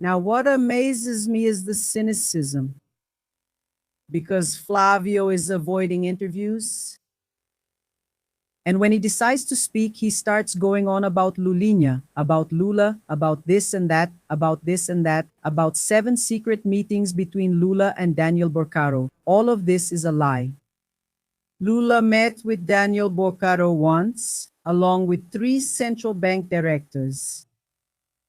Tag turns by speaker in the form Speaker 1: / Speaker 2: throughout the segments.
Speaker 1: Now, what amazes me is the cynicism. Because Flavio is avoiding interviews. And when he decides to speak, he starts going on about Lulinha, about Lula, about this and that, about this and that, about 7 secret meetings between Lula and Daniel Borcaro. All of this is a lie. Lula met with Daniel Borcaro once, along with 3 central bank directors.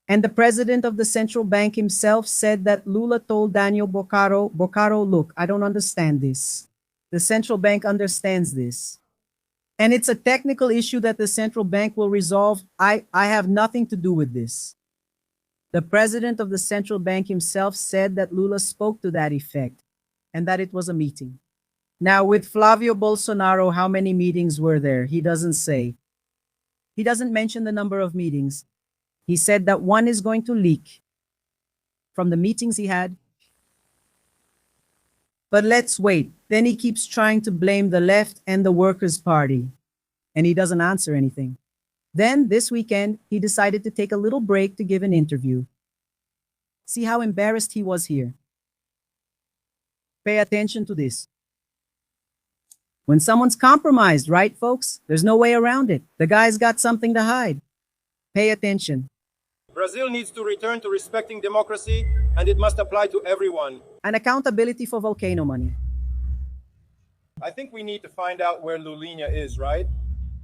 Speaker 1: And the president of the central bank himself said that Lula told Daniel Borcaro, look, I don't understand this. The central bank understands this. And it's a technical issue that the central bank will resolve. I have nothing to do with this. The president of the central bank himself said that Lula spoke to that effect and that it was a meeting. Now, with Flavio Bolsonaro, how many meetings were there? He doesn't say. He doesn't mention the number of meetings. He said that one is going to leak from the meetings he had. But let's wait. Then he keeps trying to blame the left and the Workers' Party, and he doesn't answer anything. Then, this weekend, he decided to take a little break to give an interview. See how embarrassed he was here. Pay attention to this. When someone's compromised, right, folks? There's no way around it. The guy's got something to hide. Pay attention.
Speaker 2: Brazil needs to return to respecting democracy, and it must apply to everyone.
Speaker 1: And accountability for volcano money.
Speaker 2: I think we need to find out where Lulinha is, right?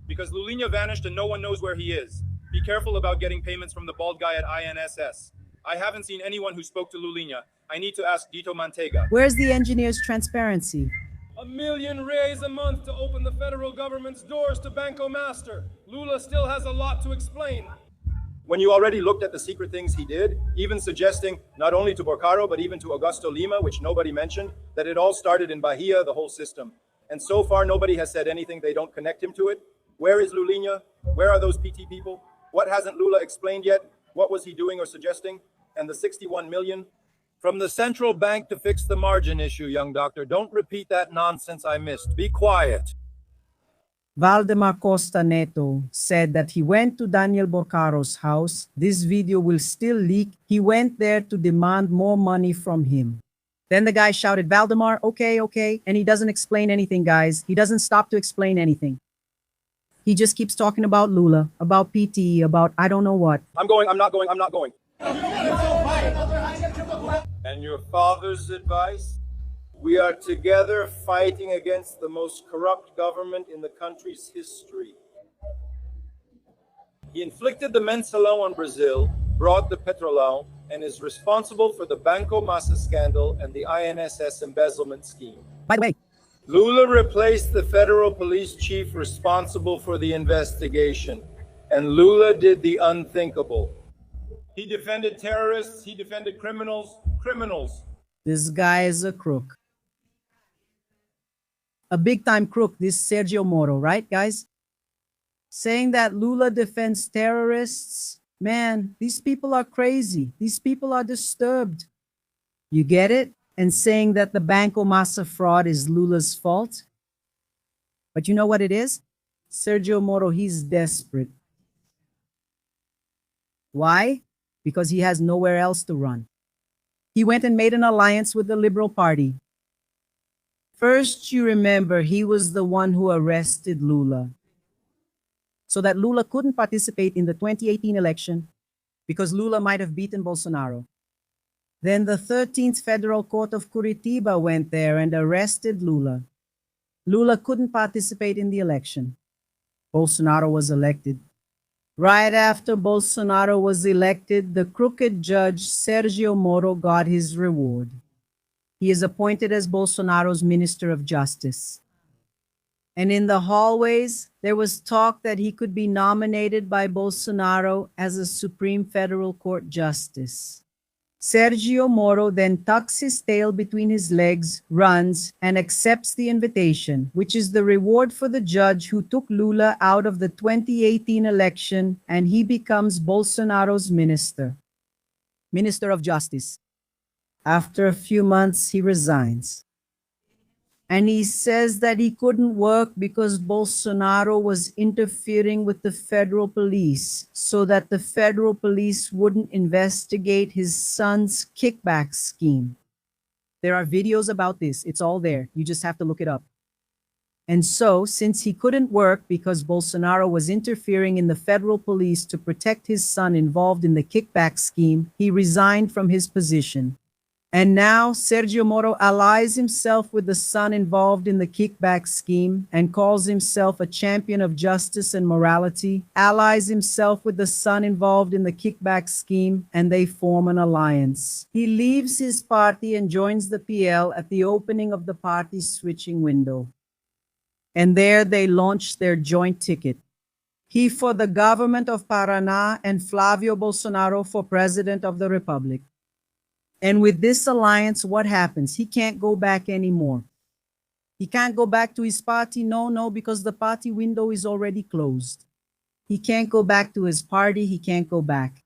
Speaker 2: Because Lulinha vanished and no one knows where he is. Be careful about getting payments from the bald guy at INSS. I haven't seen anyone who spoke to Lulinha. I need to ask Dito Manteiga.
Speaker 1: Where's the engineer's transparency?
Speaker 2: R$1 million a month to open the federal government's doors to Banco Master. Lula still has a lot to explain. When you already looked at the secret things he did, even suggesting not only to Borcaro, but even to Augusto Lima, which nobody mentioned, that it all started in Bahia, the whole system. And so far, nobody has said anything they don't connect him to it. Where is Lulinha? Where are those PT people? What hasn't Lula explained yet? What was he doing or suggesting? And the 61 million? From the central bank to fix the margin issue, young doctor. Don't repeat that nonsense I missed. Be quiet.
Speaker 1: Valdemar Costa Neto said that he went to Daniel Borcaro's house. This video will still leak. He went there to demand more money from him. Then the guy shouted, Valdemar, okay. And he doesn't explain anything, guys. He doesn't stop to explain anything. He just keeps talking about Lula, about PT, about I don't know what.
Speaker 2: I'm not going. And your father's advice? We are together fighting against the most corrupt government in the country's history. He inflicted the Mensalão on Brazil, brought the Petrolão, and is responsible for the Banco Massa scandal and the INSS embezzlement scheme.
Speaker 1: By the way,
Speaker 2: Lula replaced the federal police chief responsible for the investigation, and Lula did the unthinkable. He defended terrorists, he defended criminals.
Speaker 1: This guy is a crook. A big-time crook, this Sergio Moro, right, guys? Saying that Lula defends terrorists. Man, these people are crazy. These people are disturbed. You get it? And saying that the Banco Massa fraud is Lula's fault. But you know what it is? Sergio Moro, he's desperate. Why? Because he has nowhere else to run. He went and made an alliance with the Liberal Party. First, you remember, he was the one who arrested Lula, so that Lula couldn't participate in the 2018 election because Lula might have beaten Bolsonaro. Then the 13th Federal Court of Curitiba went there and arrested Lula. Lula couldn't participate in the election. Bolsonaro was elected. Right after Bolsonaro was elected, the crooked judge Sergio Moro got his reward. He is appointed as Bolsonaro's Minister of Justice. And in the hallways, there was talk that he could be nominated by Bolsonaro as a Supreme Federal Court Justice. Sergio Moro then tucks his tail between his legs, runs, and accepts the invitation, which is the reward for the judge who took Lula out of the 2018 election, and he becomes Bolsonaro's Minister of Justice. After a few months, he resigns. And he says that he couldn't work because Bolsonaro was interfering with the federal police so that the federal police wouldn't investigate his son's kickback scheme. There are videos about this. It's all there. You just have to look it up. And so, since he couldn't work because Bolsonaro was interfering in the federal police to protect his son involved in the kickback scheme, he resigned from his position. And now Sergio Moro allies himself with the son involved in the kickback scheme and calls himself a champion of justice and morality, allies himself with the son involved in the kickback scheme, and they form an alliance. He leaves his party and joins the PL at the opening of the party switching window. And there they launch their joint ticket. He for the government of Paraná and Flavio Bolsonaro for president of the Republic. And with this alliance, what happens? He can't go back anymore. He can't go back to his party. No, because the party window is already closed. He can't go back to his party. He can't go back.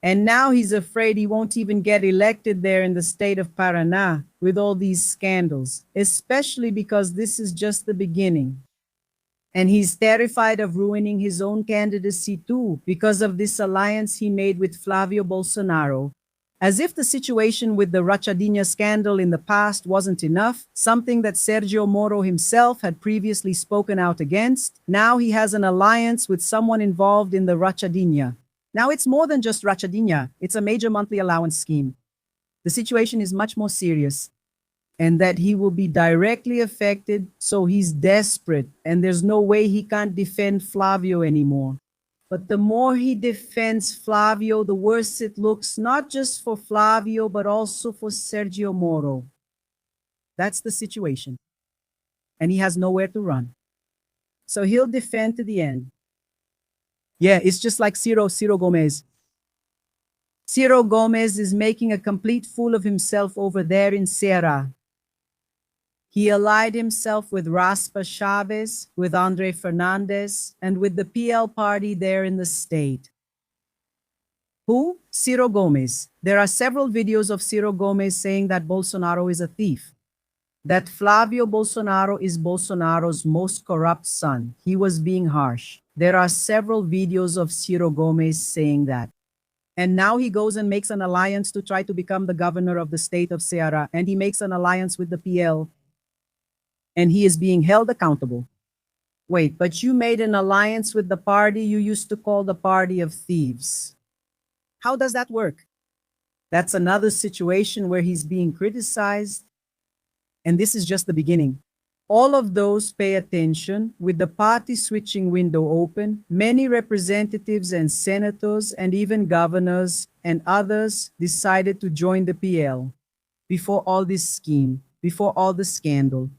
Speaker 1: And now he's afraid he won't even get elected there in the state of Paraná with all these scandals, especially because this is just the beginning. And he's terrified of ruining his own candidacy too because of this alliance he made with Flavio Bolsonaro. As if the situation with the Rachadinha scandal in the past wasn't enough, something that Sergio Moro himself had previously spoken out against, now he has an alliance with someone involved in the Rachadinha. Now it's more than just Rachadinha, it's a major monthly allowance scheme. The situation is much more serious, and that he will be directly affected, so he's desperate, and there's no way he can't defend Flavio anymore. But the more he defends Flavio, the worse it looks, not just for Flavio, but also for Sergio Moro. That's the situation. And he has nowhere to run. So he'll defend to the end. Yeah, it's just like Ciro Gomez. Ciro Gomez is making a complete fool of himself over there in Ceará. He allied himself with Raspa Chavez, with Andre Fernandez, and with the PL party there in the state. Who? Ciro Gomez. There are several videos of Ciro Gomez saying that Bolsonaro is a thief, that Flavio Bolsonaro is Bolsonaro's most corrupt son. He was being harsh. There are several videos of Ciro Gomez saying that. And now he goes and makes an alliance to try to become the governor of the state of Ceará, and he makes an alliance with the PL. And he is being held accountable. Wait, but you made an alliance with the party you used to call the party of thieves. How does that work? That's another situation where he's being criticized. And this is just the beginning. All of those pay attention. With the party switching window open, many representatives and senators and even governors and others decided to join the PL before all this scheme, before all the scandal.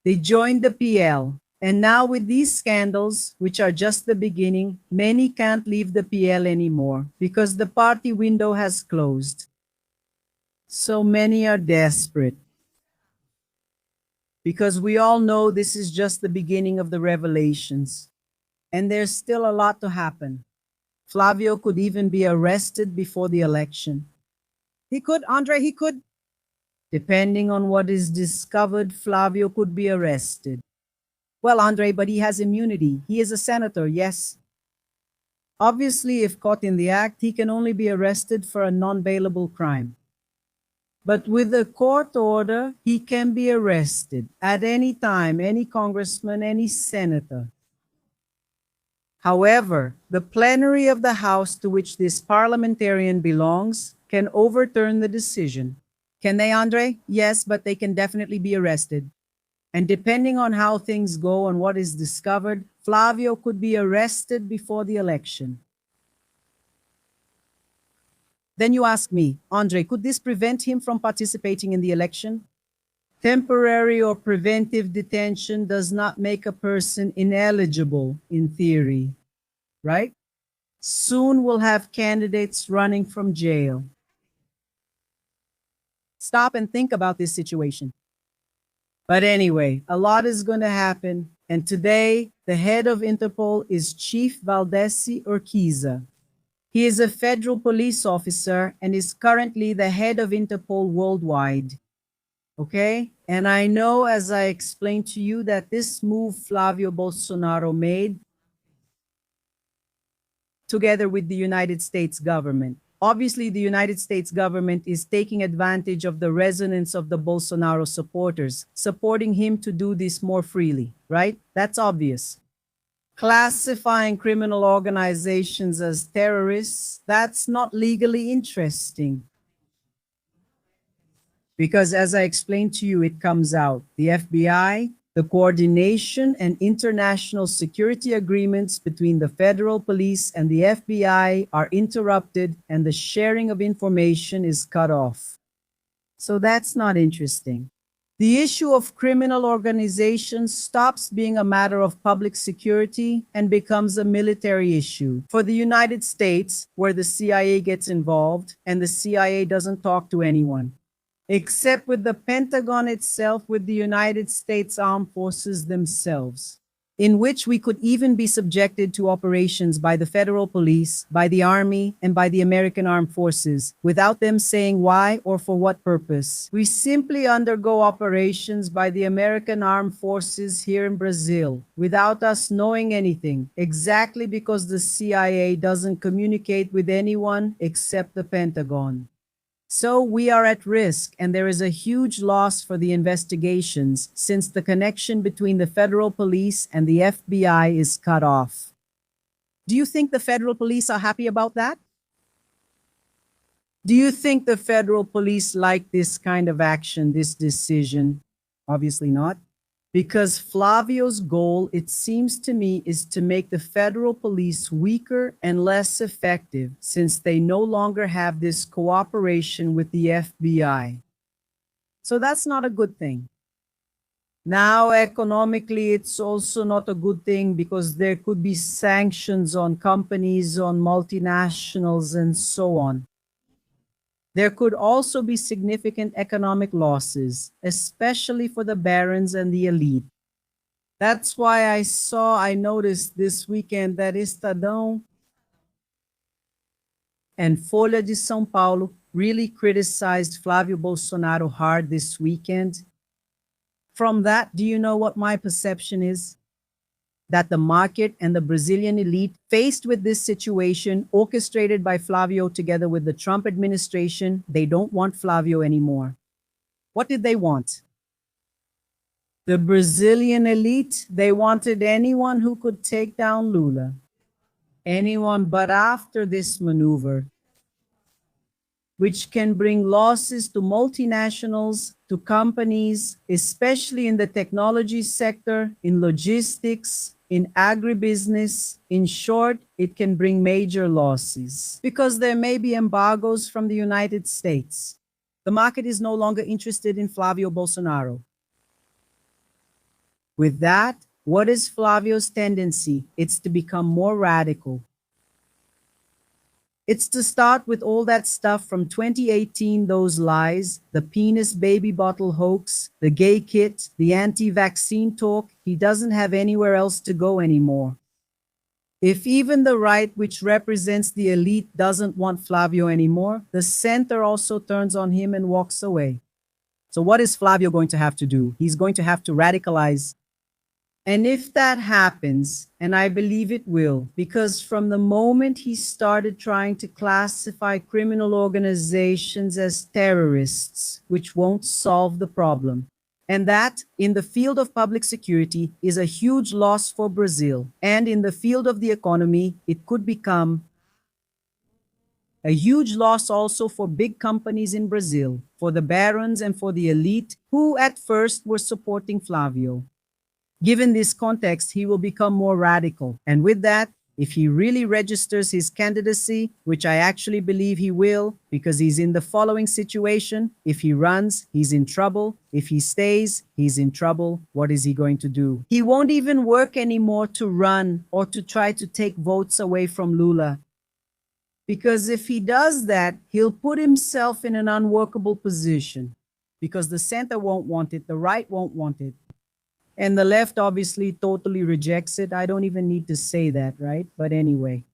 Speaker 1: They joined the PL, and now with these scandals, which are just the beginning, many can't leave the PL anymore because the party window has closed. So many are desperate. Because we all know this is just the beginning of the revelations, and there's still a lot to happen. Flavio could even be arrested before the election. He could, Andre, he could. Depending on what is discovered, Flavio could be arrested. Well, Andre, but he has immunity. He is a senator, yes. Obviously, if caught in the act, he can only be arrested for a non-bailable crime. But with a court order, he can be arrested at any time, any congressman, any senator. However, the plenary of the House to which this parliamentarian belongs can overturn the decision. Can they, Andre? Yes, but they can definitely be arrested. And depending on how things go and what is discovered, Flavio could be arrested before the election. Then you ask me, Andre, could this prevent him from participating in the election? Temporary or preventive detention does not make a person ineligible in theory, right? Soon we'll have candidates running from jail. Stop and think about this situation. But anyway, a lot is going to happen. And today, the head of Interpol is Chief Valdeci Urquiza. He is a federal police officer and is currently the head of Interpol worldwide. Okay? And I know, as I explained to you, that this move Flavio Bolsonaro made together with the United States government. Obviously, the United States government is taking advantage of the resonance of the Bolsonaro supporters, supporting him to do this more freely, right? That's obvious. Classifying criminal organizations as terrorists, that's not legally interesting. Because as I explained to you, it comes out. The FBI, the coordination and international security agreements between the federal police and the FBI are interrupted and the sharing of information is cut off. So that's not interesting. The issue of criminal organizations stops being a matter of public security and becomes a military issue. For the United States, where the CIA gets involved and the CIA doesn't talk to anyone, except with the Pentagon itself, with the United States Armed Forces themselves, in which we could even be subjected to operations by the federal police, by the Army, and by the American Armed Forces, without them saying why or for what purpose. We simply undergo operations by the American Armed Forces here in Brazil, without us knowing anything, exactly because the CIA doesn't communicate with anyone except the Pentagon. So we are at risk, and there is a huge loss for the investigations since the connection between the federal police and the FBI is cut off. Do you think the federal police are happy about that? Do you think the federal police like this kind of action, this decision? Obviously not. Because Flavio's goal, it seems to me, is to make the federal police weaker and less effective since they no longer have this cooperation with the FBI. So that's not a good thing. Now, economically, it's also not a good thing because there could be sanctions on companies, on multinationals, and so on. There could also be significant economic losses, especially for the barons and the elite. That's why I noticed this weekend that Estadão and Folha de São Paulo really criticized Flávio Bolsonaro hard this weekend. From that, do you know what my perception is? That the market and the Brazilian elite, faced with this situation orchestrated by Flavio together with the Trump administration, they don't want Flavio anymore. What did they want? The Brazilian elite, they wanted anyone who could take down Lula. Anyone but after this maneuver, which can bring losses to multinationals, to companies, especially in the technology sector, in logistics, in agribusiness. In short, it can bring major losses because there may be embargoes from the United States. The market is no longer interested in Flavio Bolsonaro. With that, what is Flavio's tendency? It's to become more radical. It's to start with all that stuff from 2018, those lies, the penis baby bottle hoax, the gay kit, the anti-vaccine talk. He doesn't have anywhere else to go anymore. If even the right, which represents the elite, doesn't want Flavio anymore, the center also turns on him and walks away. So what is Flavio going to have to do? He's going to have to radicalize. And if that happens, and I believe it will, because from the moment he started trying to classify criminal organizations as terrorists, which won't solve the problem, and that in the field of public security is a huge loss for Brazil, and in the field of the economy, it could become a huge loss also for big companies in Brazil, for the barons and for the elite who at first were supporting Flavio. Given this context, he will become more radical. And with that, if he really registers his candidacy, which I actually believe he will, because he's in the following situation: if he runs, he's in trouble. If he stays, he's in trouble. What is he going to do? He won't even work anymore to run or to try to take votes away from Lula. Because if he does that, he'll put himself in an unworkable position. Because the center won't want it, the right won't want it. And the left obviously totally rejects it. I don't even need to say that, right? But anyway.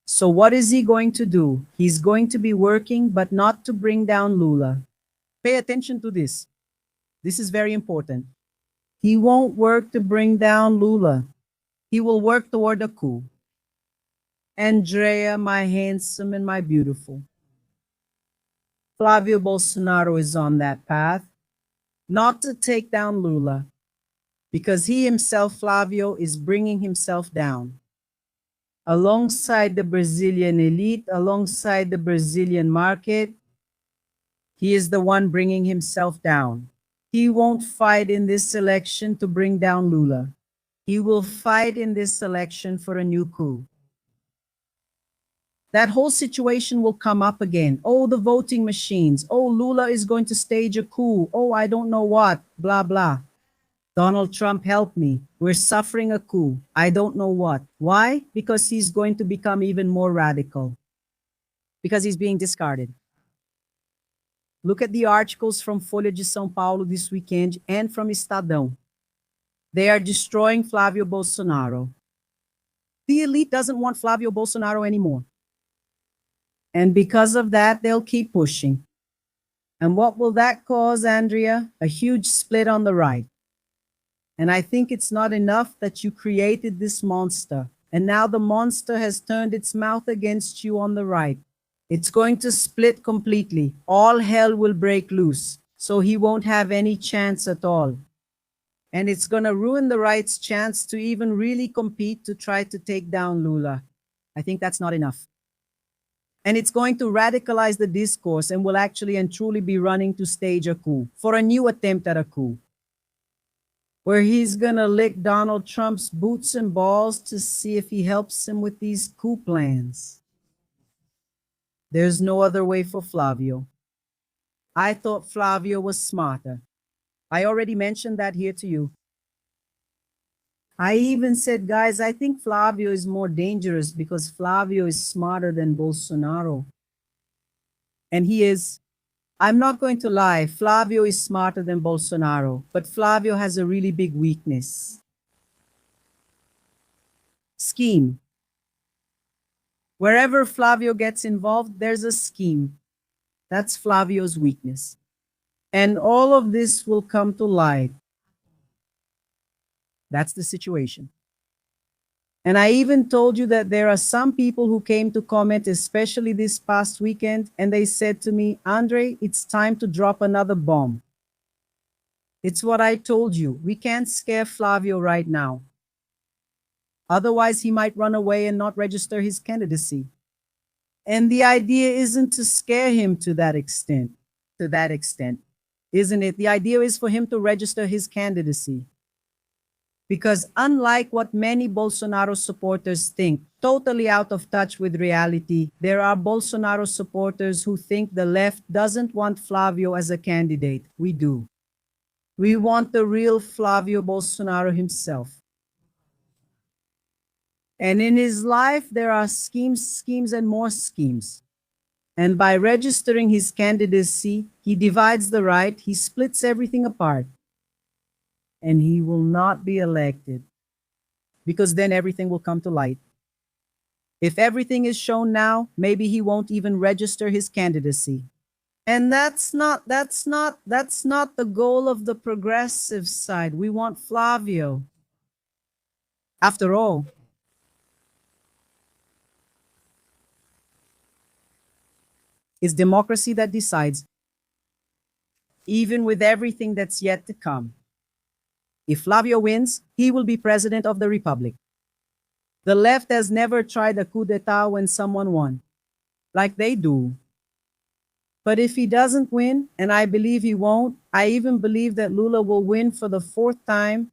Speaker 1: So what is he going to do? He's going to be working, but not to bring down Lula. Pay attention to this. This is very important. He won't work to bring down Lula. He will work toward a coup. Andrea, my handsome and my beautiful. Flavio Bolsonaro is on that path, not to take down Lula, because he himself, Flavio, is bringing himself down. Alongside the Brazilian elite, alongside the Brazilian market, he is the one bringing himself down. He won't fight in this election to bring down Lula. He will fight in this election for a new coup. That whole situation will come up again. Oh, the voting machines. Oh, Lula is going to stage a coup. Oh, I don't know what. Blah, blah. Donald Trump, help me. We're suffering a coup. I don't know what. Why? Because he's going to become even more radical. Because he's being discarded. Look at the articles from Folha de São Paulo this weekend and from Estadão. They are destroying Flavio Bolsonaro. The elite doesn't want Flavio Bolsonaro anymore. And because of that, they'll keep pushing. And what will that cause, Andrea? A huge split on the right. And I think it's not enough that you created this monster. And now the monster has turned its mouth against you on the right. It's going to split completely. All hell will break loose. So he won't have any chance at all. And it's going to ruin the right's chance to even really compete to try to take down Lula. I think that's not enough. And it's going to radicalize the discourse and will actually and truly be running to stage a coup, for a new attempt at a coup, where he's going to lick Donald Trump's boots and balls to see if he helps him with these coup plans. There's no other way for Flavio. I thought Flavio was smarter. I already mentioned that here to you. I even said, guys, I think Flavio is more dangerous because Flavio is smarter than Bolsonaro. And he is. I'm not going to lie, Flavio is smarter than Bolsonaro, but Flavio has a really big weakness. Scheme. Wherever Flavio gets involved, there's a scheme. That's Flavio's weakness. And all of this will come to light. That's the situation. And I even told you that there are some people who came to comment, especially this past weekend, and they said to me, Andre, it's time to drop another bomb. It's what I told you. We can't scare Flavio right now. Otherwise, he might run away and not register his candidacy. And the idea isn't to scare him to that extent, isn't it? The idea is for him to register his candidacy. Because unlike what many Bolsonaro supporters think, totally out of touch with reality, there are Bolsonaro supporters who think the left doesn't want Flavio as a candidate. We do. We want the real Flavio Bolsonaro himself. And in his life, there are schemes, and more schemes. And by registering his candidacy, he divides the right, he splits everything apart. And he will not be elected, because then everything will come to light. If everything is shown now, maybe he won't even register his candidacy. And that's not the goal of the progressive side. We want Flavio. After all, it's democracy that decides, even with everything that's yet to come. If Flavio wins, he will be president of the republic. The left has never tried a coup d'etat when someone won, like they do. But if he doesn't win, and I believe he won't, I even believe that Lula will win for the fourth time,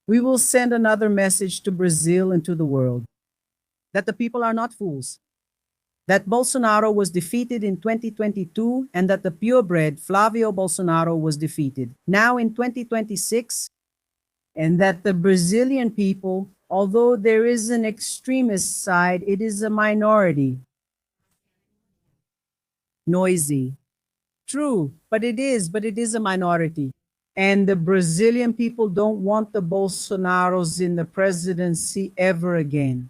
Speaker 1: we will send another message to Brazil and to the world, that the people are not fools, that Bolsonaro was defeated in 2022 and that the purebred Flavio Bolsonaro was defeated now in 2026, and that the Brazilian people, although there is an extremist side, it is a minority. Noisy. True, but it is a minority. And the Brazilian people don't want the Bolsonaros in the presidency ever again.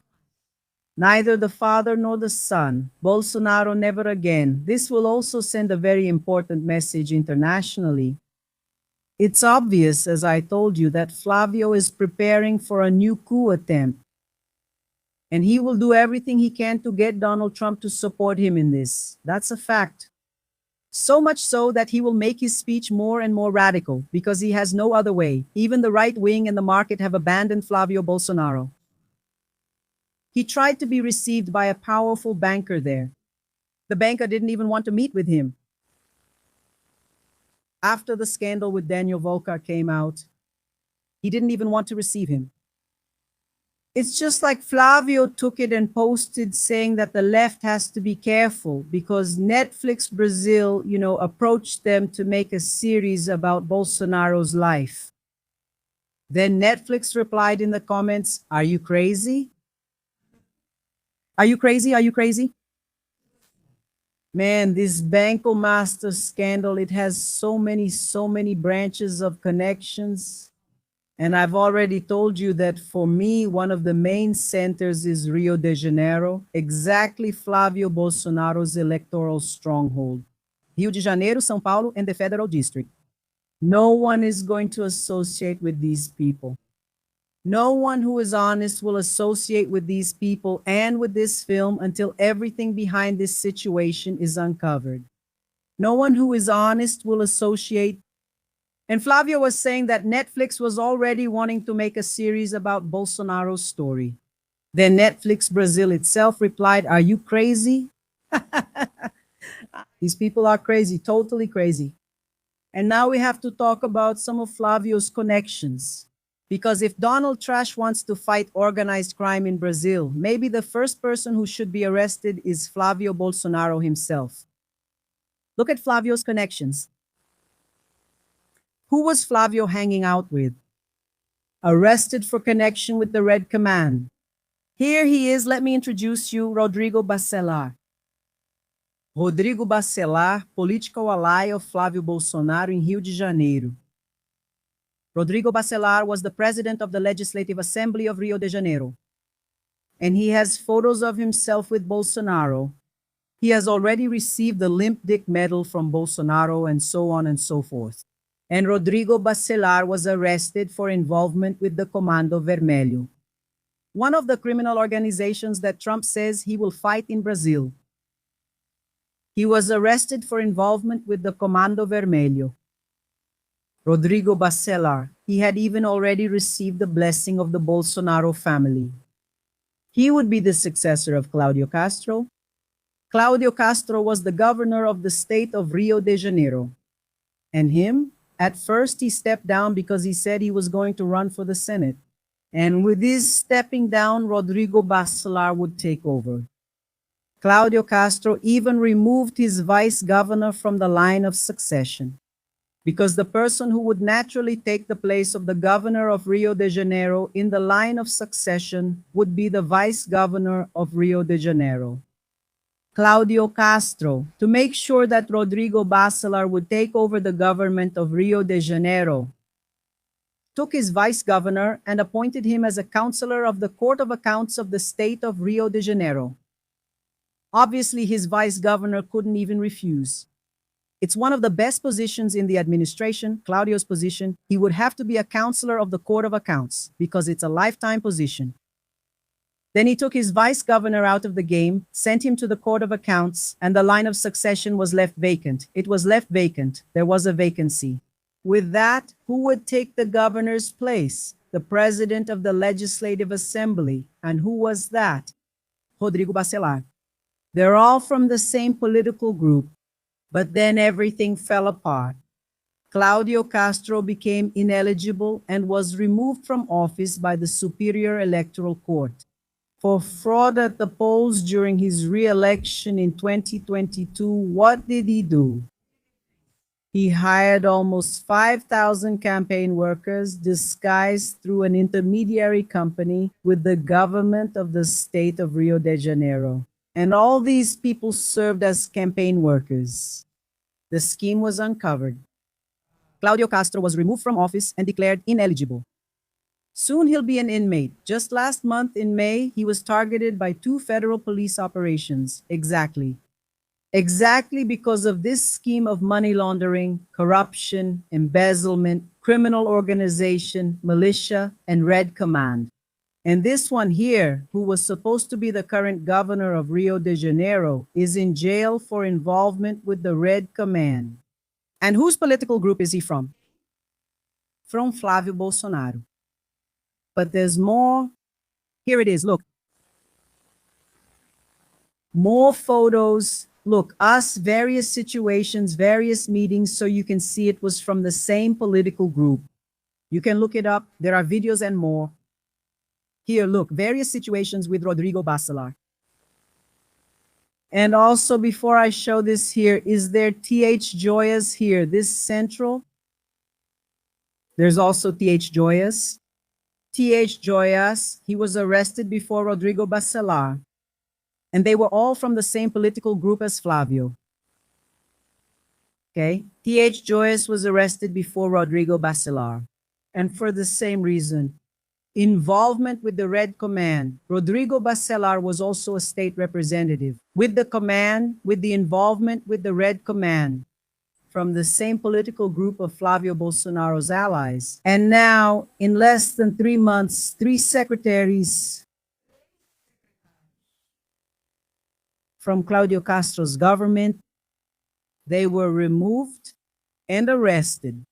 Speaker 1: Neither the father nor the son. Bolsonaro never again. This will also send a very important message internationally. It's obvious, as I told you, that Flavio is preparing for a new coup attempt. And he will do everything he can to get Donald Trump to support him in this. That's a fact. So much so that he will make his speech more and more radical because he has no other way. Even the right wing and the market have abandoned Flavio Bolsonaro. He tried to be received by a powerful banker there. The banker didn't even want to meet with him. After the scandal with Daniel Volcar came out, he didn't even want to receive him. It's just like Flavio took it and posted saying that the left has to be careful because Netflix Brazil, approached them to make a series about Bolsonaro's life. Then Netflix replied in the comments, "Are you crazy? Are you crazy? Are you crazy?" Man, this Banco Master scandal, it has so many branches of connections. And I've already told you that for me, one of the main centers is Rio de Janeiro, exactly Flávio Bolsonaro's electoral stronghold. Rio de Janeiro, São Paulo, and the Federal District. No one is going to associate with these people. No one who is honest will associate with these people and with this film until everything behind this situation is uncovered. No one who is honest will associate. And Flavio was saying that Netflix was already wanting to make a series about Bolsonaro's story. Then Netflix Brazil itself replied, "Are you crazy?" These people are crazy, totally crazy. And now we have to talk about some of Flavio's connections. Because if Donald Trash wants to fight organized crime in Brazil, maybe the first person who should be arrested is Flávio Bolsonaro himself. Look at Flavio's connections. Who was Flavio hanging out with? Arrested for connection with the Red Command. Here he is. Let me introduce you, Rodrigo Bacelar. Rodrigo Bacelar, political ally of Flávio Bolsonaro in Rio de Janeiro. Rodrigo Bacelar was the president of the Legislative Assembly of Rio de Janeiro. And he has photos of himself with Bolsonaro. He has already received the Limp Dick Medal from Bolsonaro and so on and so forth. And Rodrigo Bacelar was arrested for involvement with the Comando Vermelho, one of the criminal organizations that Trump says he will fight in Brazil. He was arrested for involvement with the Comando Vermelho. Rodrigo Bacelar, he had even already received the blessing of the Bolsonaro family. He would be the successor of Claudio Castro. Claudio Castro was the governor of the state of Rio de Janeiro. And him, at first he stepped down because he said he was going to run for the Senate. And with his stepping down, Rodrigo Bacelar would take over. Claudio Castro even removed his vice governor from the line of succession, because the person who would naturally take the place of the governor of Rio de Janeiro in the line of succession would be the vice governor of Rio de Janeiro, Claudio Castro. To make sure that Rodrigo Bacelar would take over the government of Rio de Janeiro, took his vice governor and appointed him as a counselor of the Court of Accounts of the state of Rio de Janeiro. Obviously, his vice governor couldn't even refuse. It's one of the best positions in the administration, Claudio's position. He would have to be a counselor of the Court of Accounts because it's a lifetime position. Then he took his vice governor out of the game, sent him to the Court of Accounts, and the line of succession was left vacant. It was left vacant. There was a vacancy. With that, who would take the governor's place? The president of the Legislative Assembly. And who was that? Rodrigo Bacelar. They're all from the same political group. But then everything fell apart. Claudio Castro became ineligible and was removed from office by the Superior Electoral Court for fraud at the polls during his re-election in 2022. What did he do? He hired almost 5,000 campaign workers disguised through an intermediary company with the government of the state of Rio de Janeiro. And all these people served as campaign workers. The scheme was uncovered. Claudio Castro was removed from office and declared ineligible. Soon he'll be an inmate. Just last month in May, he was targeted by 2 federal police operations. Exactly. Exactly because of this scheme of money laundering, corruption, embezzlement, criminal organization, militia, and Red Command. And this one here, who was supposed to be the current governor of Rio de Janeiro, is in jail for involvement with the Red Command. And whose political group is he from? From Flávio Bolsonaro. But there's more. Here it is. Look, more photos. Look, us, various situations, various meetings, so you can see it was from the same political group. You can look it up. There are videos and more. Here, look, various situations with Rodrigo Bacelar. And also, before I show this here, is there T.H. Joyas here? This central. There's also T.H. Joyas. T.H. Joyas, he was arrested before Rodrigo Bacelar. And they were all from the same political group as Flavio. Okay? T.H. Joyas was arrested before Rodrigo Bacelar. And for the same reason, involvement with the Red Command. Rodrigo Bacelar was also a state representative. With the command, with the involvement with the Red Command, from the same political group of Flávio Bolsonaro's allies. And now, in less than 3 months, 3 secretaries from Claudio Castro's government, they were removed and arrested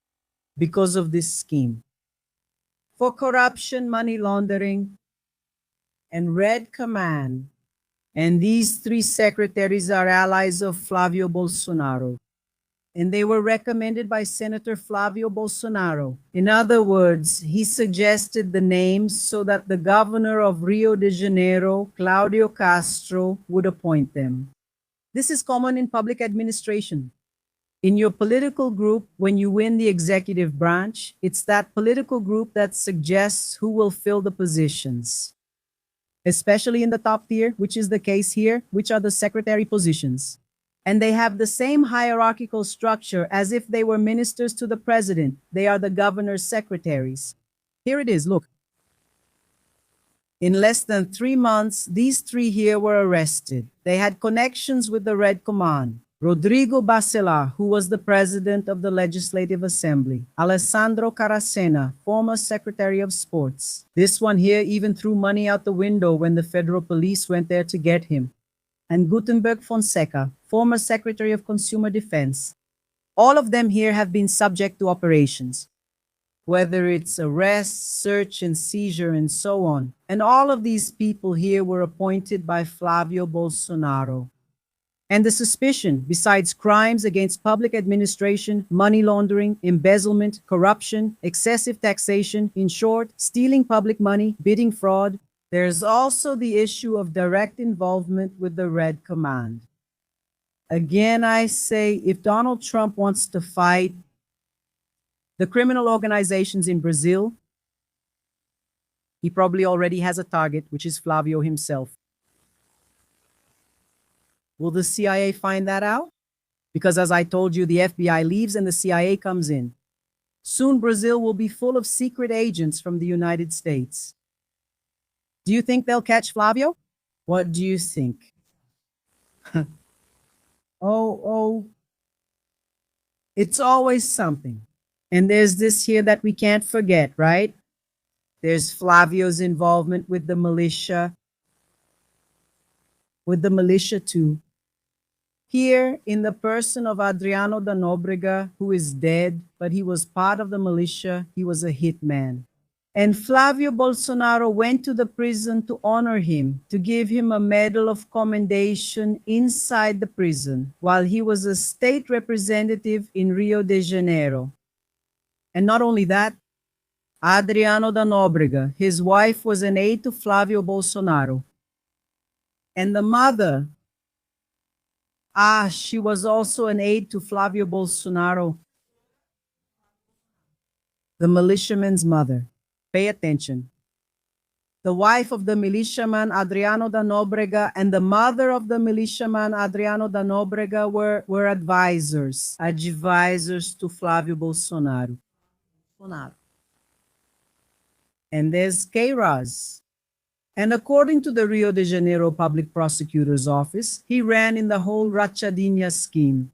Speaker 1: because of this scheme for corruption, money laundering, and Red Command. And these 3 secretaries are allies of Flávio Bolsonaro. And they were recommended by Senator Flavio Bolsonaro. In other words, he suggested the names so that the governor of Rio de Janeiro, Claudio Castro, would appoint them. This is common in public administration. In your political group, when you win the executive branch, it's that political group that suggests who will fill the positions. Especially in the top tier, which is the case here, which are the secretary positions. And they have the same hierarchical structure as if they were ministers to the president. They are the governor's secretaries. Here it is, look. In less than 3 months, these 3 here were arrested. They had connections with the Red Command. Rodrigo Bacelar, who was the president of the Legislative Assembly. Alessandro Caracena, former Secretary of Sports. This one here even threw money out the window when the federal police went there to get him. And Gutenberg Fonseca, former Secretary of Consumer Defense. All of them here have been subject to operations, whether it's arrest, search and seizure, and so on. And all of these people here were appointed by Flávio Bolsonaro. And the suspicion, besides crimes against public administration, money laundering, embezzlement, corruption, excessive taxation, in short, stealing public money, bidding fraud, there's also the issue of direct involvement with the Red Command. Again, I say, if Donald Trump wants to fight the criminal organizations in Brazil, he probably already has a target, which is Flavio himself. Will the CIA find that out? Because as I told you, the FBI leaves and the CIA comes in. Soon Brazil will be full of secret agents from the United States. Do you think they'll catch Flavio? What do you think? Oh, it's always something. And there's this here that we can't forget, right? There's Flavio's involvement with the militia too. Here, in the person of Adriano da Nóbrega, who is dead, but he was part of the militia, he was a hitman. And Flávio Bolsonaro went to the prison to honor him, to give him a medal of commendation inside the prison, while he was a state representative in Rio de Janeiro. And not only that, Adriano da Nóbrega, his wife, was an aide to Flávio Bolsonaro. And the mother, she was also an aide to Flávio Bolsonaro, the militiaman's mother. Pay attention. The wife of the militiaman Adriano da Nóbrega and the mother of the militiaman Adriano da Nóbrega were advisors to Flávio Bolsonaro. And there's Queiroz. And according to the Rio de Janeiro Public Prosecutor's Office, he ran in the whole Rachadinha scheme.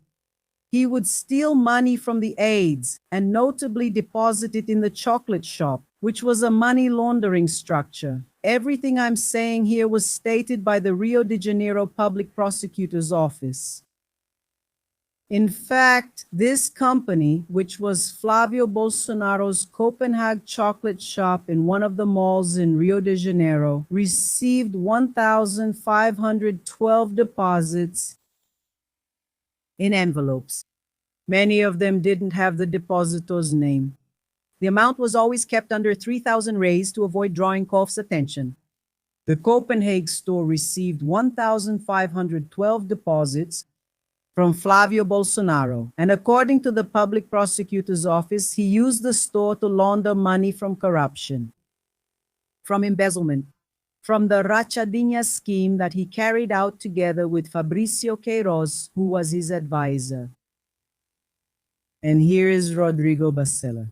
Speaker 1: He would steal money from the aides and notably deposit it in the chocolate shop, which was a money laundering structure. Everything I'm saying here was stated by the Rio de Janeiro Public Prosecutor's Office. In fact, this company, which was Flavio Bolsonaro's Copenhagen chocolate shop in one of the malls in Rio de Janeiro, received 1,512 deposits in envelopes. Many of them didn't have the depositor's name. The amount was always kept under 3,000 reais to avoid drawing Kolf's attention. The Copenhagen store received 1,512 deposits from Flavio Bolsonaro, and according to the public prosecutor's office, he used the store to launder money from corruption, from embezzlement, from the Rachadinha scheme that he carried out together with Fabricio Queiroz, who was his advisor. And here is Rodrigo Bacella,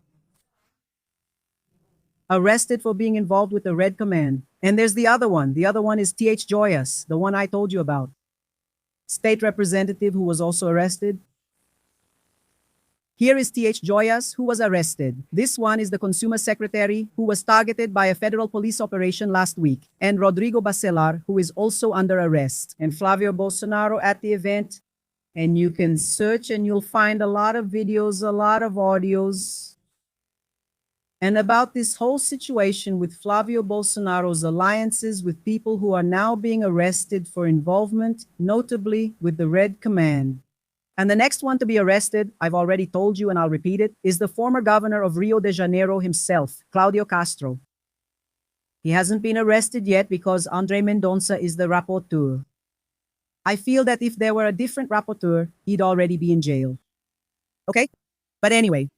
Speaker 1: arrested for being involved with the Red Command. And there's the other one. The other one is T.H. Joyas, the one I told you about. State representative who was also arrested. Here is T.H. Joyas, who was arrested. This one is the consumer secretary who was targeted by a federal police operation last week. And Rodrigo Bacelar, who is also under arrest. And Flavio Bolsonaro at the event. And you can search and you'll find a lot of videos, a lot of audios. And about this whole situation with Flavio Bolsonaro's alliances with people who are now being arrested for involvement, notably with the Red Command. And the next one to be arrested, I've already told you and I'll repeat it, is the former governor of Rio de Janeiro himself, Cláudio Castro. He hasn't been arrested yet because André Mendonça is the rapporteur. I feel that if there were a different rapporteur, he'd already be in jail. Okay? But anyway.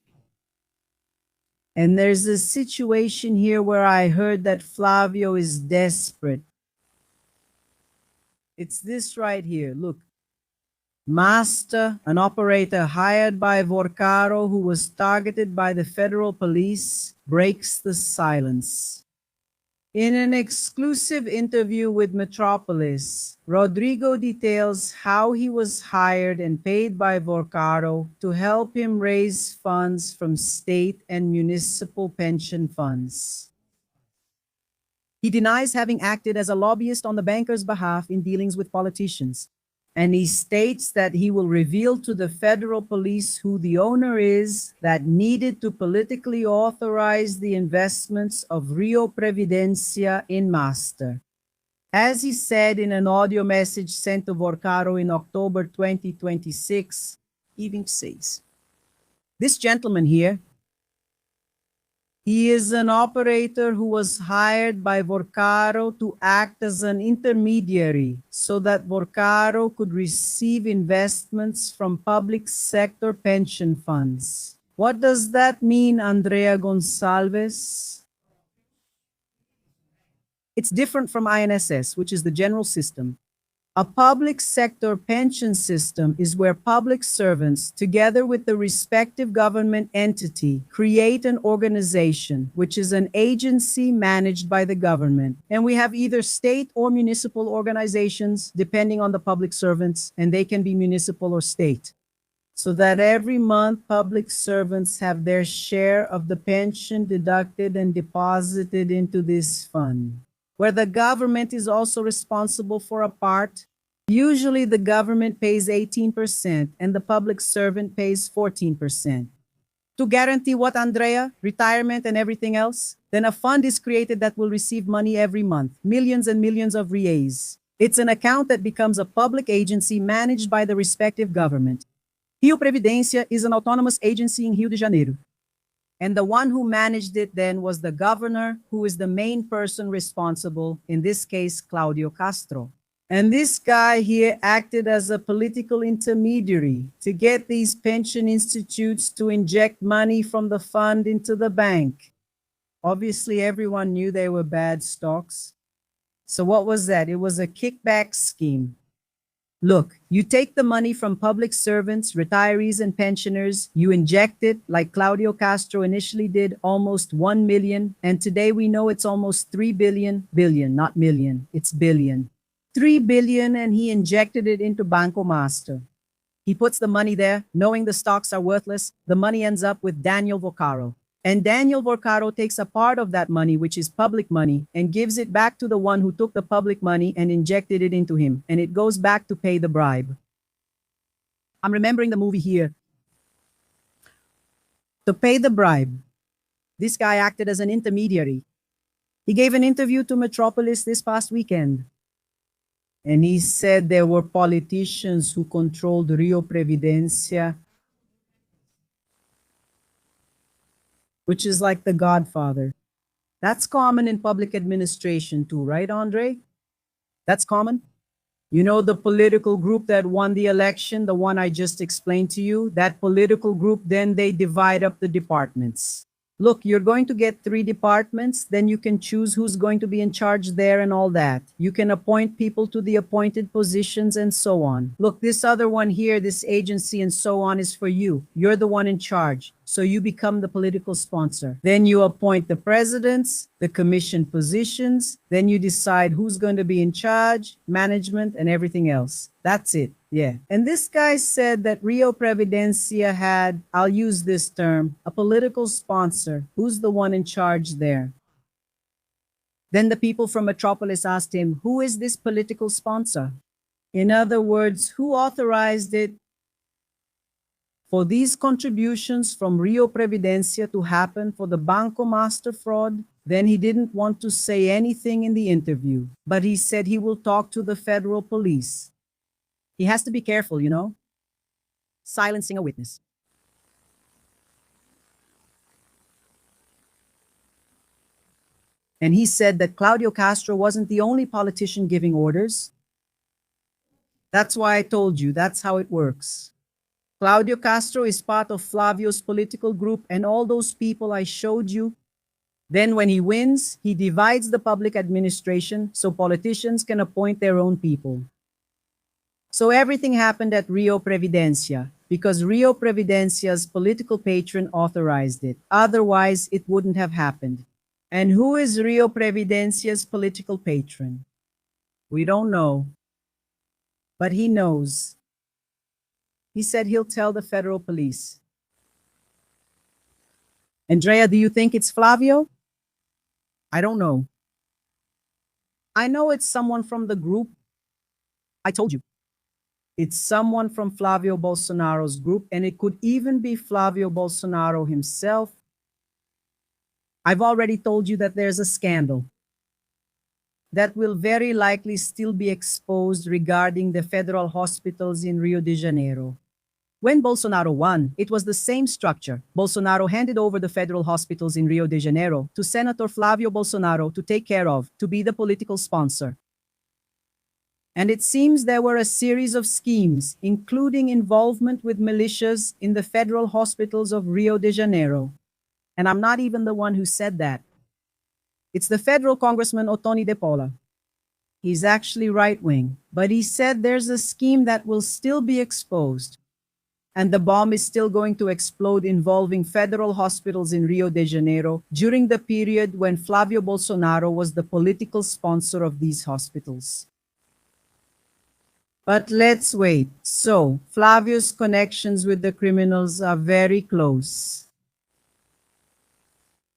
Speaker 1: And there's a situation here where I heard that Flavio is desperate. It's this right here. Look. Master, an operator hired by Vorcaro who was targeted by the federal police, breaks the silence. In an exclusive interview with Metropolis, Rodrigo details how he was hired and paid by Vorcaro to help him raise funds from state and municipal pension funds. He denies having acted as a lobbyist on the banker's behalf in dealings with politicians. And he states that he will reveal to the federal police who the owner is that needed to politically authorize the investments of Rio Previdencia in Master. As he said in an audio message sent to Vorcaro in October 2026, even says, this gentleman here, he is an operator who was hired by Vorcaro to act as an intermediary so that Vorcaro could receive investments from public sector pension funds. What does that mean, Andrea Gonçalves? It's different from INSS, which is the general system. A public sector pension system is where public servants, together with the respective government entity, create an organization, which is an agency managed by the government. And we have either state or municipal organizations, depending on the public servants, and they can be municipal or state. So that every month, public servants have their share of the pension deducted and deposited into this fund, where the government is also responsible for a part. Usually the government pays 18% and the public servant pays 14%. To guarantee what, Andrea? Retirement and everything else? Then a fund is created that will receive money every month, millions and millions of reais. It's an account that becomes a public agency managed by the respective government. Rio Previdência is an autonomous agency in Rio de Janeiro. And the one who managed it then was the governor, who is the main person responsible, in this case, Cláudio Castro. And this guy here acted as a political intermediary to get these pension institutes to inject money from the fund into the bank. Obviously, everyone knew they were bad stocks. So what was that? It was a kickback scheme. Look, you take the money from public servants, retirees, and pensioners, you inject it, like Claudio Castro initially did, almost 1 million, and today we know it's almost 3 billion, not million, it's billion. 3 billion, and he injected it into Banco Master. He puts the money there, knowing the stocks are worthless. The money ends up with Daniel Vocaro. And Daniel Vocaro takes a part of that money, which is public money, and gives it back to the one who took the public money and injected it into him. And it goes back to pay the bribe. I'm remembering the movie here. To pay the bribe, this guy acted as an intermediary. He gave an interview to Metropolis this past weekend. And he said there were politicians who controlled Rio Previdencia, which is like the Godfather. That's common in public administration too, right, Andre? That's common. You know, the political group that won the election, the one I just explained to you, that political group, then they divide up the departments. Look, you're going to get 3 departments, then you can choose who's going to be in charge there and all that. You can appoint people to the appointed positions and so on. Look, this other one here, this agency and so on is for you. You're the one in charge. So you become the political sponsor. Then you appoint the presidents, the commission positions. Then you decide who's going to be in charge, management, and everything else. That's it. Yeah. And this guy said that Rio Previdencia had, I'll use this term, a political sponsor. Who's the one in charge there? Then the people from Metropolis asked him, who is this political sponsor? In other words, who authorized it for these contributions from Rio Previdencia to happen for the Banco Master fraud? Then he didn't want to say anything in the interview, but he said he will talk to the federal police. He has to be careful, you know? Silencing a witness. And he said that Claudio Castro wasn't the only politician giving orders. That's why I told you, that's how it works. Claudio Castro is part of Flavio's political group and all those people I showed you. Then when he wins, he divides the public administration so politicians can appoint their own people. So everything happened at Rio Previdencia because Rio Previdencia's political patron authorized it. Otherwise, it wouldn't have happened. And who is Rio Previdencia's political patron? We don't know. But he knows. He said he'll tell the federal police. Andrea, do you think it's Flavio? I don't know. I know it's someone from the group. I told you. It's someone from Flavio Bolsonaro's group, and it could even be Flavio Bolsonaro himself. I've already told you that there's a scandal that will very likely still be exposed regarding the federal hospitals in Rio de Janeiro. When Bolsonaro won, it was the same structure. Bolsonaro handed over the federal hospitals in Rio de Janeiro to Senator Flavio Bolsonaro to take care of, to be the political sponsor. And it seems there were a series of schemes, including involvement with militias in the federal hospitals of Rio de Janeiro. And I'm not even the one who said that. It's the federal Congressman Ottoni de Paula. He's actually right-wing, but he said there's a scheme that will still be exposed. And the bomb is still going to explode involving federal hospitals in Rio de Janeiro during the period when Flavio Bolsonaro was the political sponsor of these hospitals. But let's wait. So, Flavio's connections with the criminals are very close.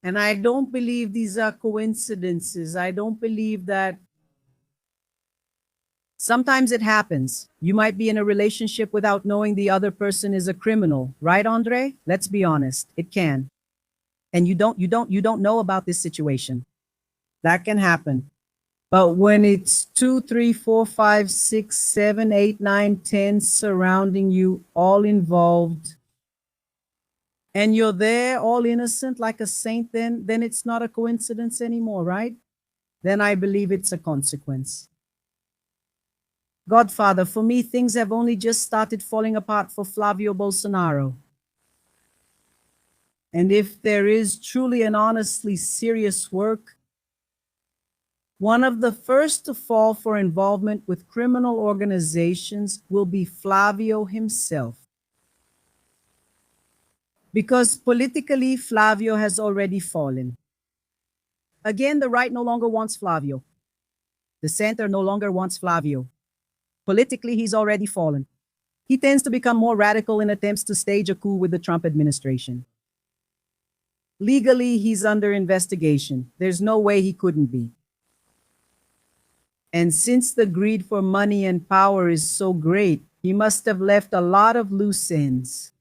Speaker 1: And I don't believe these are coincidences. I don't believe that. Sometimes it happens. You might be in a relationship without knowing the other person is a criminal. Right, Andre? Let's be honest. It can. And you don't know about this situation. That can happen. But when it's 2, 3, 4, 5, 6, 7, 8, 9, 10 surrounding you, all involved, and you're there all innocent like a saint, then it's not a coincidence anymore, right? Then I believe it's a consequence. Godfather, for me, things have only just started falling apart for Flavio Bolsonaro. And if there is truly and honestly serious work, One of the first to fall for involvement with criminal organizations will be Flavio himself. Because politically, Flavio has already fallen. Again, the right no longer wants Flavio. The center no longer wants Flavio. Politically, he's already fallen. He tends to become more radical in attempts to stage a coup with the Trump administration. Legally, he's under investigation. There's no way he couldn't be. And since the greed for money and power is so great, he must have left a lot of loose ends.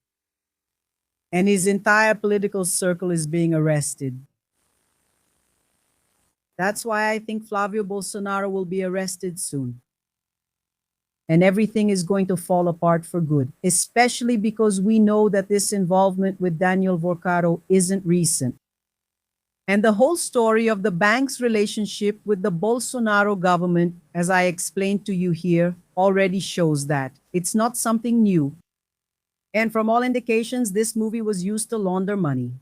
Speaker 1: And his entire political circle is being arrested. That's why I think Flavio Bolsonaro will be arrested soon. And everything is going to fall apart for good, especially because we know that this involvement with Daniel Vorcaro isn't recent. And the whole story of the bank's relationship with the Bolsonaro government, as I explained to you here, already shows that. It's not something new. And from all indications, this movie was used to launder money.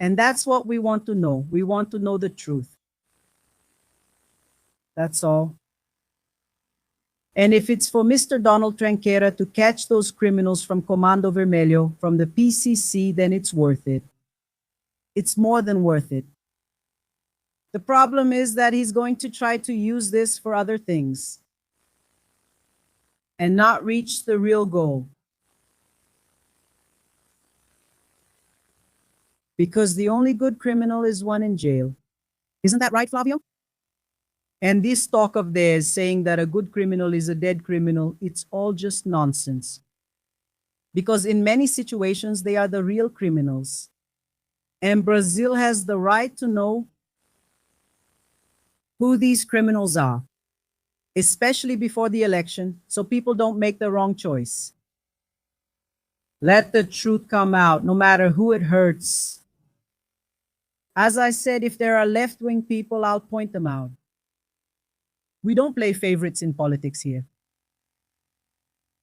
Speaker 1: And that's what we want to know. We want to know the truth. That's all. And if it's for Mr. Donald Tranquera to catch those criminals from Comando Vermelho, from the PCC, then it's worth it. It's more than worth it. The problem is that he's going to try to use this for other things and not reach the real goal. Because the only good criminal is one in jail. Isn't that right, Flavio? And this talk of theirs saying that a good criminal is a dead criminal, it's all just nonsense. Because in many situations, they are the real criminals. And Brazil has the right to know who these criminals are, especially before the election, so people don't make the wrong choice. Let the truth come out, no matter who it hurts. As I said, if there are left-wing people, I'll point them out. We don't play favorites in politics here.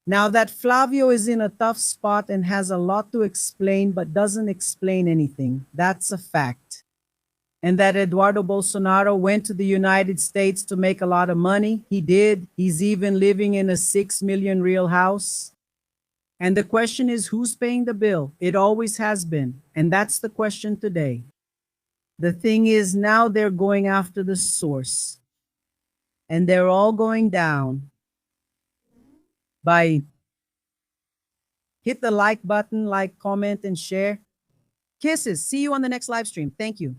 Speaker 1: Now that Flavio is in a tough spot and has a lot to explain but doesn't explain anything, that's a fact. And that Eduardo Bolsonaro went to the United States to make a lot of money, he did. He's even living in a 6 million real house. And the question is, who's paying the bill? It always has been. And that's the question today. The thing is, now they're going after the source. And they're all going down. By hit the like button, like, comment, and share. Kisses. See you on the next live stream. Thank you.